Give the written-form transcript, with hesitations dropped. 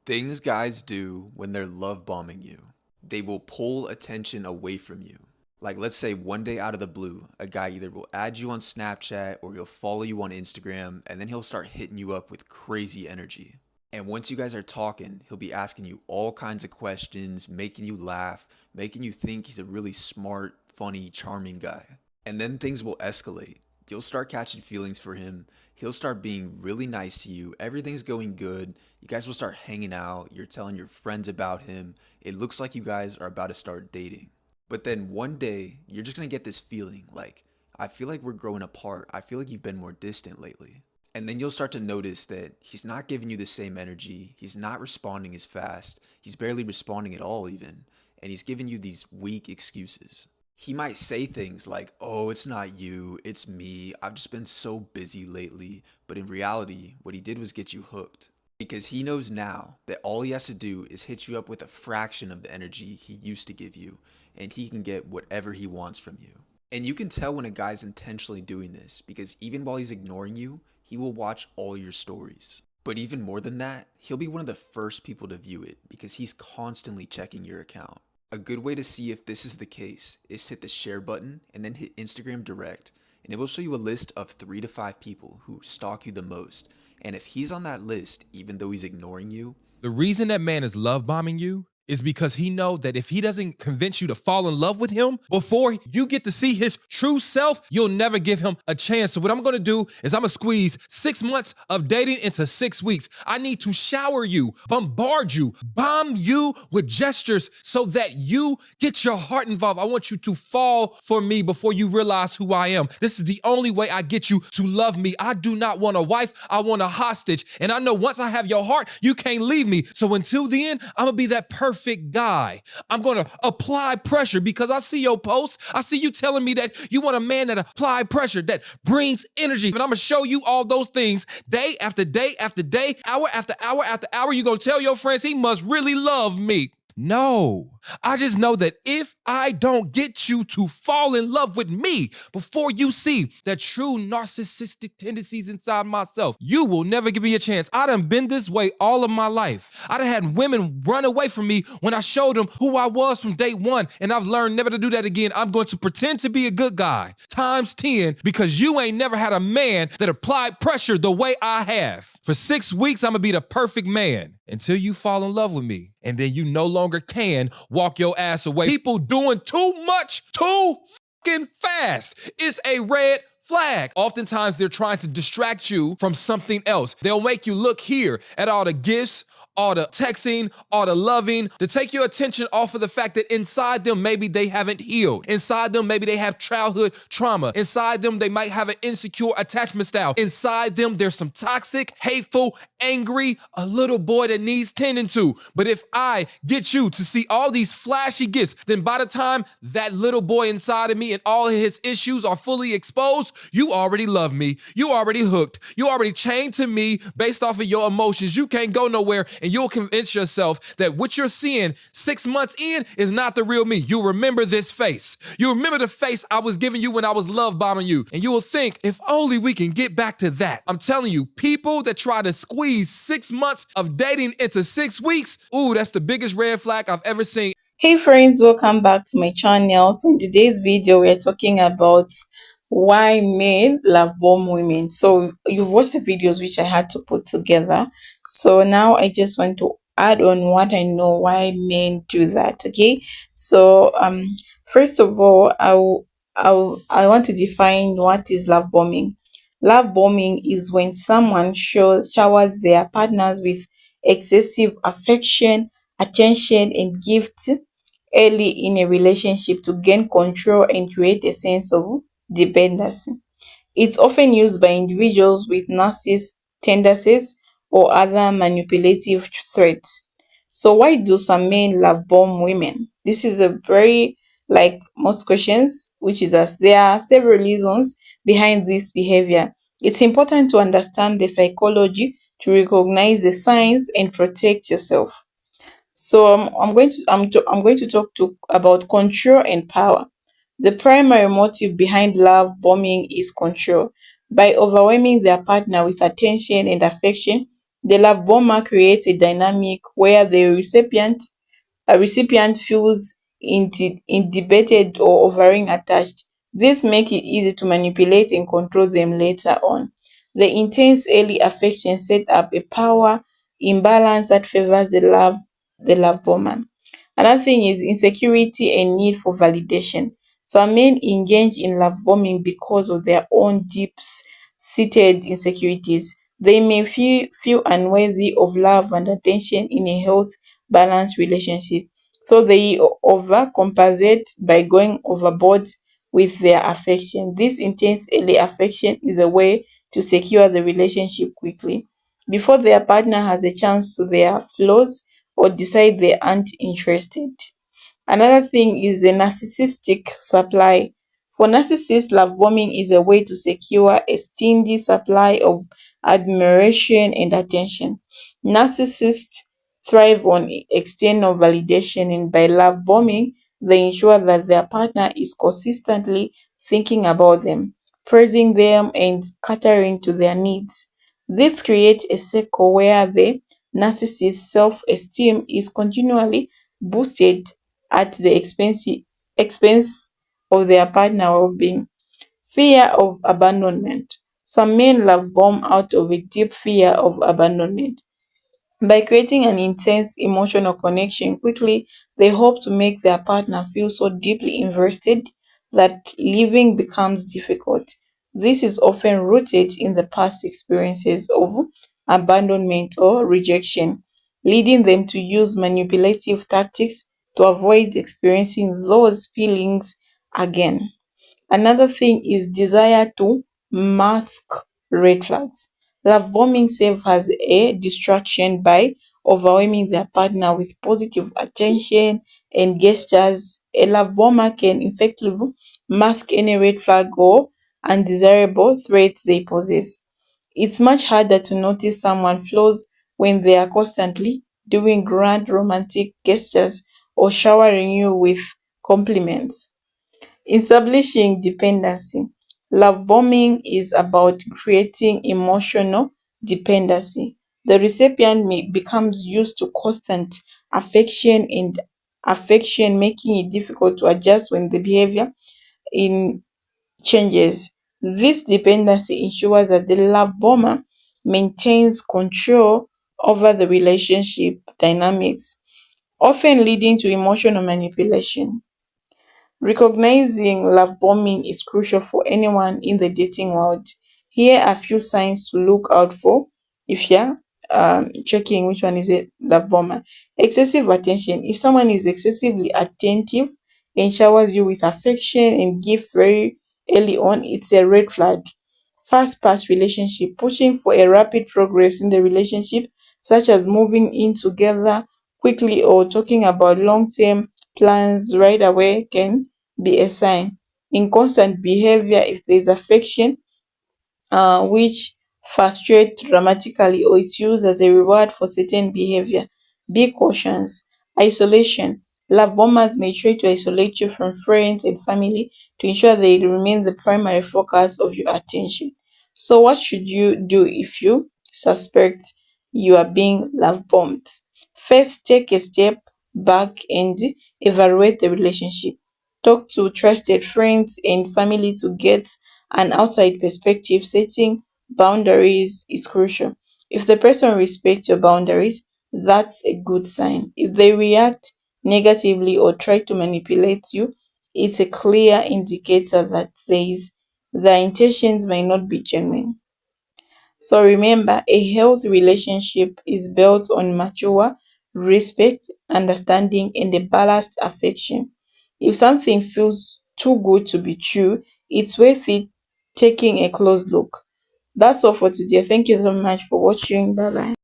Things guys do when they're love bombing you. They will pull attention away from you. Like, let's say one day out of the blue, a guy either will add you on Snapchat or he'll follow you on Instagram, and then he'll start hitting you up with crazy energy. And once you guys are talking, he'll be asking you all kinds of questions, making you laugh, making you think he's a really smart, funny, charming guy. And then things will escalate. You'll start catching feelings for him. He'll start being really nice to you. Everything's going good. You guys will start hanging out. You're telling your friends about him. It looks like you guys are about to start dating. But then one day, you're just gonna get this feeling like, I feel like we're growing apart. I feel like you've been more distant lately. And then you'll start to notice that he's not giving you the same energy. He's not responding as fast. He's barely responding at all, even. And he's giving you these weak excuses. He might say things like, oh, it's not you, it's me. I've just been so busy lately. But in reality, what he did was get you hooked. Because he knows now that all he has to do is hit you up with a fraction of the energy he used to give you, and he can get whatever he wants from you. And you can tell when a guy's intentionally doing this because even while he's ignoring you, he will watch all your stories. But even more than that, he'll be one of the first people to view it because he's constantly checking your account. A good way to see if this is the case is hit the share button and then hit Instagram direct, and it will show you a list of 3 to 5 people who stalk you the most. And if he's on that list, even though he's ignoring you, The reason that man is love bombing you is because he know that if he doesn't convince you to fall in love with him before you get to see his true self, you'll never give him a chance. So what I'm gonna do is I'm gonna squeeze 6 months of dating into 6 weeks. I need to shower you, bombard you, bomb you with gestures so that you get your heart involved. I want you to fall for me before you realize who I am. This is the only way I get you to love me. I do not want a wife, I want a hostage. And I know once I have your heart, you can't leave me. So until the end, I'm gonna be that perfect guy. I'm gonna apply pressure because I see your posts. I see you telling me that you want a man that apply pressure, that brings energy. And I'm gonna show you all those things day after day after day, hour after hour after hour. You're gonna tell your friends he must really love me. No, I just know that if I don't get you to fall in love with me before you see the true narcissistic tendencies inside myself, you will never give me a chance. I done been this way all of my life. I done had women run away from me when I showed them who I was from day one, and I've learned never to do that again. I'm going to pretend to be a good guy times 10 because you ain't never had a man that applied pressure the way I have. For 6 weeks, I'm gonna be the perfect man until you fall in love with me. And then you no longer can walk your ass away. People doing too much too fucking fast. It's a red flag. Oftentimes they're trying to distract you from something else. They'll make you look here at all the gifts, all the texting, all the loving, to take your attention off of the fact that inside them, maybe they haven't healed. Inside them, maybe they have childhood trauma. Inside them, they might have an insecure attachment style. Inside them, there's some toxic, hateful, angry, a little boy that needs tending to. But if I get you to see all these flashy gifts, then by the time that little boy inside of me and all his issues are fully exposed, you already love me. You already hooked. You already chained to me based off of your emotions. You can't go nowhere, and you'll convince yourself that what you're seeing 6 months in is not the real me. You remember this face. You remember the face I was giving you when I was love bombing you. And you will think, if only we can get back to that. I'm telling you, people that try to squeeze 6 months of dating into 6 weeks, ooh, that's the biggest red flag I've ever seen. Hey friends, welcome back to my channel. So in today's video, we're talking about why men love bomb women. So you've watched the videos which I had to put together. So now I just want to add on what I know why men do that. Okay. So first of all, I want to define what is love bombing. Love bombing is when someone showers their partners with excessive affection, attention, and gifts early in a relationship to gain control and create a sense of dependency. It's often used by individuals with narcissist tendencies or other manipulative threats. So why do some men love bomb women? This is a very like most questions, which is as there are several reasons behind this behavior. It's important to understand the psychology to recognize the signs and protect yourself. So I'm going to talk about control and power. The primary motive behind love bombing is control. By overwhelming their partner with attention and affection, The love bomber creates a dynamic where the recipient feels intimidated or overly attached. This makes it easy to manipulate and control them later on. The intense early affection set up a power imbalance that favors the love bomber. Another thing is insecurity and need for validation. Some men engage in love bombing because of their own deep-seated insecurities. They may feel unworthy of love and attention in a healthy, balanced relationship. So they overcompensate by going overboard with their affection. This intense early affection is a way to secure the relationship quickly before their partner has a chance to their flaws or decide they aren't interested. Another thing is the narcissistic supply. For narcissists, love bombing is a way to secure a steady supply of admiration and attention. Narcissists thrive on external validation, and by love bombing, they ensure that their partner is consistently thinking about them, praising them, and catering to their needs. This creates a cycle where the narcissist's self esteem is continually boosted at the expense of their partner well-being. Fear of abandonment. Some men love bomb out of a deep fear of abandonment. By creating an intense emotional connection quickly, they hope to make their partner feel so deeply invested that leaving becomes difficult. This is often rooted in the past experiences of abandonment or rejection, leading them to use manipulative tactics to avoid experiencing those feelings again. Another thing is desire to mask red flags. Love bombing serves as a distraction by overwhelming their partner with positive attention and gestures. A love bomber can effectively mask any red flag or undesirable threat they possess. It's much harder to notice someone's flaws when they are constantly doing grand romantic gestures or showering you with compliments. Establishing dependency. Love bombing is about creating emotional dependency. The recipient becomes used to constant affection, making it difficult to adjust when the behavior in changes. This dependency ensures that the love bomber maintains control over the relationship dynamics, often leading to emotional manipulation. Recognizing love bombing is crucial for anyone in the dating world. Here are a few signs to look out for if you're checking which one is a love bomber. Excessive attention. If someone is excessively attentive and showers you with affection and gifts very early on, it's a red flag. Fast past relationship. Pushing for a rapid progress in the relationship, such as moving in together quickly or talking about long term plans right away, can be a sign. Inconstant behavior. If there is affection which frustrate dramatically or it's used as a reward for certain behavior, be cautious. Isolation. Love bombers may try to isolate you from friends and family to ensure they remain the primary focus of your attention. So what should you do if you suspect you are being love bombed? First, take a step back and evaluate the relationship. Talk to trusted friends and family to get an outside perspective. Setting boundaries is crucial. If the person respects your boundaries, that's a good sign. If they react negatively or try to manipulate you, it's a clear indicator that their intentions may not be genuine. So remember, a healthy relationship is built on mature respect, understanding, and a balanced affection. If something feels too good to be true, it's worth it taking a close look. That's all for today. Thank you so much for watching. Bye bye.